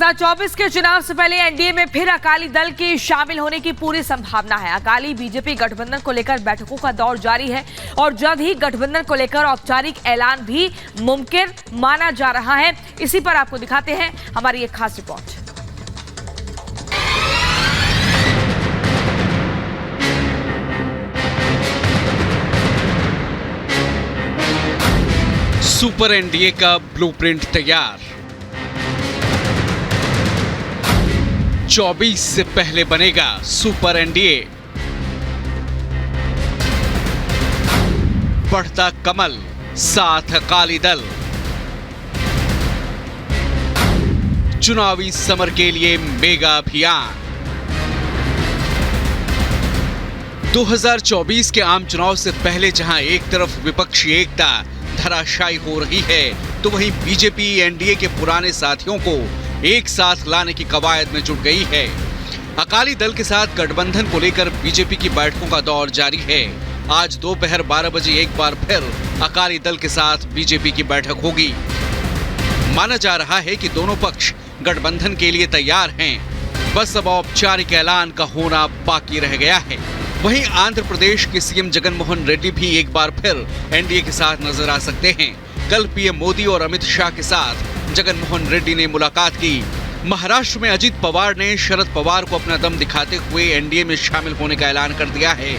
2024 के चुनाव से पहले एनडीए में फिर अकाली दल के शामिल होने की पूरी संभावना है। अकाली बीजेपी गठबंधन को लेकर बैठकों का दौर जारी है और जल्द ही गठबंधन को लेकर औपचारिक ऐलान भी मुमकिन माना जा रहा है। इसी पर आपको दिखाते हैं हमारी एक खास रिपोर्ट। सुपर एनडीए का ब्लूप्रिंट तैयार। 24 से पहले बनेगा सुपर एनडीए। बढ़ता कमल, साथ अकाली दल। चुनावी समर के लिए मेगा अभियान। 2024 के आम चुनाव से पहले जहां एक तरफ विपक्षी एकता धराशायी हो रही है, तो वहीं बीजेपी एनडीए के पुराने साथियों को एक साथ लाने की कवायद में जुट गई है। अकाली दल के साथ गठबंधन को लेकर बीजेपी की बैठकों का दौर जारी है। आज दोपहर 12 बजे एक बार फिर अकाली दल के साथ बीजेपी की बैठक होगी। माना जा रहा है कि दोनों पक्ष गठबंधन के लिए तैयार हैं, बस अब औपचारिक ऐलान का होना बाकी रह गया है। वहीं आंध्र प्रदेश के सीएम जगन मोहन रेड्डी भी एक बार फिर एनडीए के साथ नजर आ सकते हैं। कल पीएम मोदी और अमित शाह के साथ जगन मोहन रेड्डी ने मुलाकात की। महाराष्ट्र में अजित पवार ने शरद पवार को अपना दम दिखाते हुए एनडीए में शामिल होने का ऐलान कर दिया है।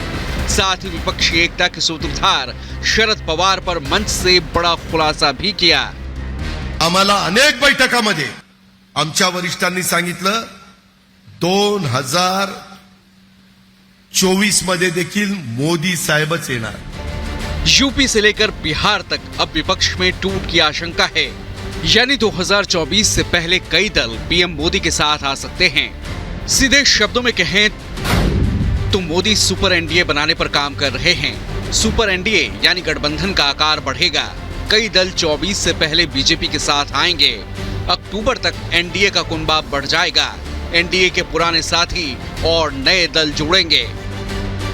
साथ ही विपक्षी एकता के सूत्रधार शरद पवार पर मंच से बड़ा खुलासा भी किया। आम्हाला अनेक बैठकांमध्ये आमच्या वरिष्ठांनी सांगितलं 2024 मध्ये देखील मोदी साहेबच येणार। यूपी से लेकर बिहार तक अब विपक्ष में टूट की आशंका है, यानी 2024 से पहले कई दल पीएम मोदी के साथ आ सकते हैं। सीधे शब्दों में कहें तो मोदी सुपर एनडीए बनाने पर काम कर रहे हैं। सुपर एनडीए यानी गठबंधन का आकार बढ़ेगा। कई दल 24 से पहले बीजेपी के साथ आएंगे। अक्टूबर तक एनडीए का कुनबा बढ़ जाएगा। एनडीए के पुराने साथी और नए दल जुड़ेंगे।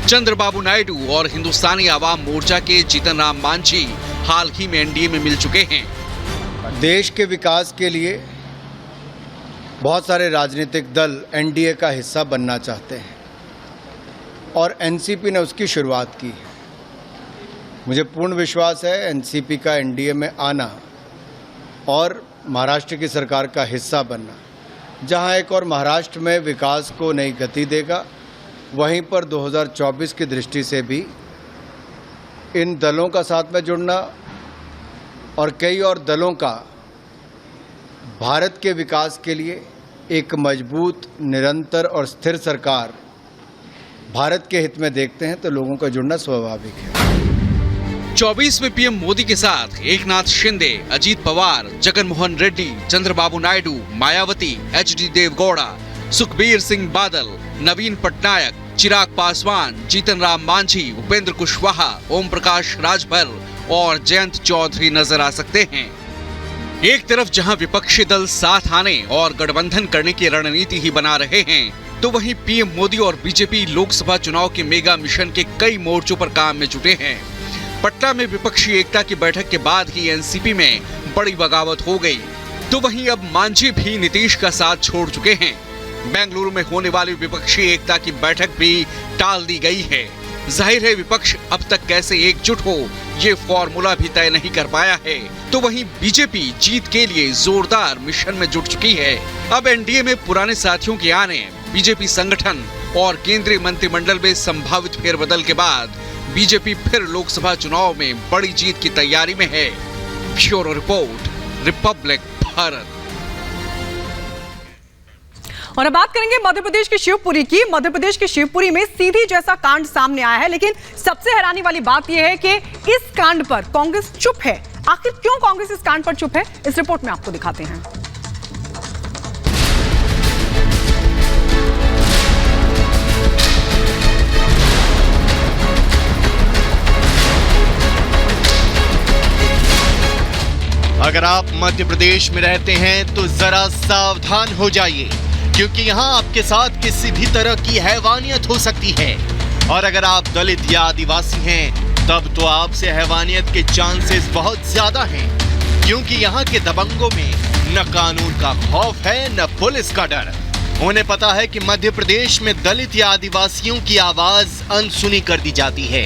चंद्रबाबू नायडू और हिंदुस्तानी आवाम मोर्चा के जीतन राम मांझी हाल ही में एनडीए में मिल चुके हैं। देश के विकास के लिए बहुत सारे राजनीतिक दल एनडीए का हिस्सा बनना चाहते हैं और एनसीपी ने उसकी शुरुआत की। मुझे पूर्ण विश्वास है एनसीपी का एनडीए में आना और महाराष्ट्र की सरकार का हिस्सा बनना, जहां एक और महाराष्ट्र में विकास को नई गति देगा, वहीं पर 2024 की दृष्टि से भी इन दलों का साथ में जुड़ना और कई और दलों का भारत के विकास के लिए एक मजबूत, निरंतर और स्थिर सरकार भारत के हित में देखते हैं, तो लोगों का जुड़ना स्वाभाविक है। 24 में पीएम मोदी के साथ एकनाथ शिंदे, अजित पवार, जगन मोहन रेड्डी, चंद्रबाबू नायडू, मायावती, एचडी देवगौड़ा, सुखबीर सिंह बादल, नवीन पटनायक, चिराग पासवान, जीतन राम मांझी, उपेंद्र कुशवाहा, ओम प्रकाश राजभर और जयंत चौधरी नजर आ सकते हैं। एक तरफ जहां विपक्षी दल साथ आने और गठबंधन करने की रणनीति ही बना रहे हैं, तो वहीं पीएम मोदी और बीजेपी लोकसभा चुनाव के मेगा मिशन के कई मोर्चों पर काम में जुटे हैं। पटना में विपक्षी एकता की बैठक के बाद ही एनसीपी में बड़ी बगावत हो गई, तो वहीं अब मांझी भी नीतीश का साथ छोड़ चुके हैं। बेंगलुरु में होने वाली विपक्षी एकता की बैठक भी टाल दी गई है। जाहिर है विपक्ष अब तक कैसे एकजुट हो, ये फॉर्मूला भी तय नहीं कर पाया है। तो वहीं बीजेपी जीत के लिए जोरदार मिशन में जुट चुकी है। अब एनडीए में पुराने साथियों के आने, बीजेपी संगठन और केंद्रीय मंत्रिमंडल में संभावित फेरबदल के बाद बीजेपी फिर लोकसभा चुनाव में बड़ी जीत की तैयारी में है। Bureau report, Republic Bharat. और अब बात करेंगे मध्य प्रदेश के शिवपुरी की। मध्य प्रदेश के शिवपुरी में सीधी जैसा कांड सामने आया है, लेकिन सबसे हैरानी वाली बात यह है कि इस कांड पर कांग्रेस चुप है। आखिर क्यों कांग्रेस इस कांड पर चुप है, इस रिपोर्ट में आपको दिखाते हैं। अगर आप मध्य प्रदेश में रहते हैं तो जरा सावधान हो जाइए, क्योंकि यहाँ आपके साथ किसी भी तरह की हैवानियत हो सकती है। और अगर आप दलित या आदिवासी हैं, तब तो आपसे हैवानियत के चांसेस बहुत ज्यादा हैं, क्योंकि यहाँ के दबंगों में न कानून का खौफ है न पुलिस का डर। उन्हें पता है कि मध्य प्रदेश में दलित या आदिवासियों की आवाज अनसुनी कर दी जाती है।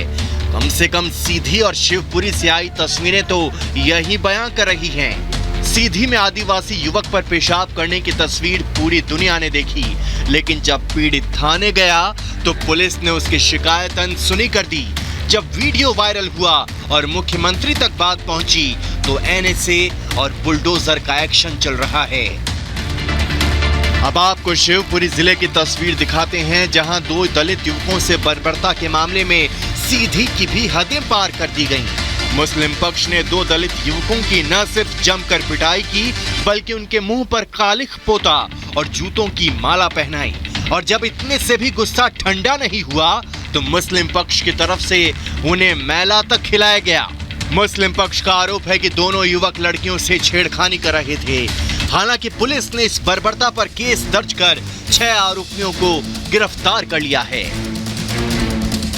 कम से कम सीधी और शिवपुरी से आई तस्वीरें तो यही बयां कर रही हैं। सीधी में आदिवासी युवक पर पेशाब करने की तस्वीर पूरी दुनिया ने देखी, लेकिन जब पीड़ित थाने गया तो पुलिस ने उसकी शिकायत अनसुनी कर दी। जब वीडियो वायरल हुआ और मुख्यमंत्री तक बात पहुंची तो एनएसए और बुलडोजर का एक्शन चल रहा है। अब आपको शिवपुरी जिले की तस्वीर दिखाते हैं, जहां 2 दलित युवकों से बर्बरता के मामले में सीधी की भी हदें पार कर दी गईं। मुस्लिम पक्ष ने 2 दलित युवकों की न सिर्फ जमकर पिटाई की, बल्कि उनके मुंह पर कालिख पोता और जूतों की माला पहनाई। और जब इतने से भी गुस्सा ठंडा नहीं हुआ तो मुस्लिम पक्ष की तरफ से उन्हें मैला तक खिलाया गया। मुस्लिम पक्ष का आरोप है कि दोनों युवक लड़कियों से छेड़खानी कर रहे थे। हालांकि पुलिस ने इस बर्बरता पर केस दर्ज कर 6 आरोपियों को गिरफ्तार कर लिया है।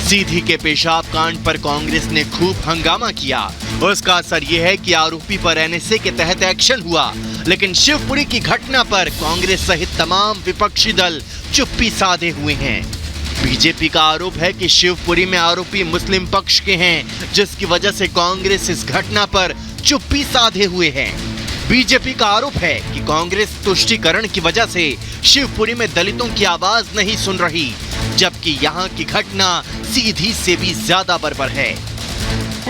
सीधी के पेशाब कांड पर कांग्रेस ने खूब हंगामा किया। उसका असर यह है कि आरोपी पर एनएसए के तहत एक्शन हुआ, लेकिन शिवपुरी की घटना पर कांग्रेस सहित तमाम विपक्षी दल चुप्पी साधे हुए हैं। बीजेपी का आरोप है कि शिवपुरी में आरोपी मुस्लिम पक्ष के हैं, जिसकी वजह से कांग्रेस इस घटना पर चुप्पी साधे हुए है। बीजेपी का आरोप है कि कांग्रेस तुष्टीकरण की वजह से शिवपुरी में दलितों की आवाज नहीं सुन रही, जबकि यहाँ की घटना सीधी से भी ज्यादा बर्बर है।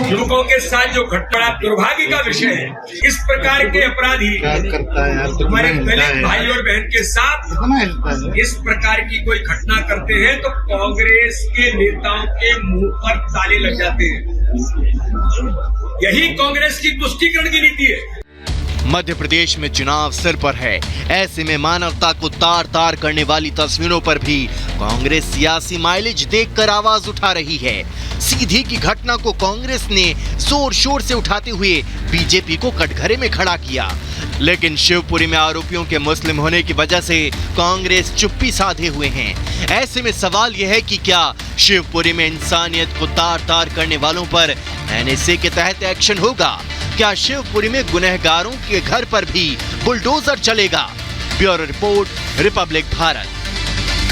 युवकों के साथ जो घटना दुर्भाग्य का विषय है, इस प्रकार के अपराधी हमारे दलित भाई और बहन के साथ इस प्रकार की कोई घटना करते हैं तो कांग्रेस के नेताओं के मुंह पर ताले लग जाते हैं। यही कांग्रेस की तुष्टीकरण की नीति है। मध्य प्रदेश में चुनाव सिर पर है, ऐसे में मानवता को तार तार करने वाली तस्वीरों पर भी कांग्रेस सियासी माइलेज देखकर आवाज उठा रही है। सीधी की घटना को कांग्रेस ने जोर शोर से उठाते हुए बीजेपी को कटघरे में खड़ा किया, लेकिन शिवपुरी में आरोपियों के मुस्लिम होने की वजह से कांग्रेस चुप्पी साधे हुए हैं। ऐसे में सवाल यह है कि क्या शिवपुरी में इंसानियत को तार तार करने वालों पर एनएसए के तहत एक्शन होगा? क्या शिवपुरी में गुनहगारों के घर पर भी बुलडोजर चलेगा? Bureau report, Republic Bharat.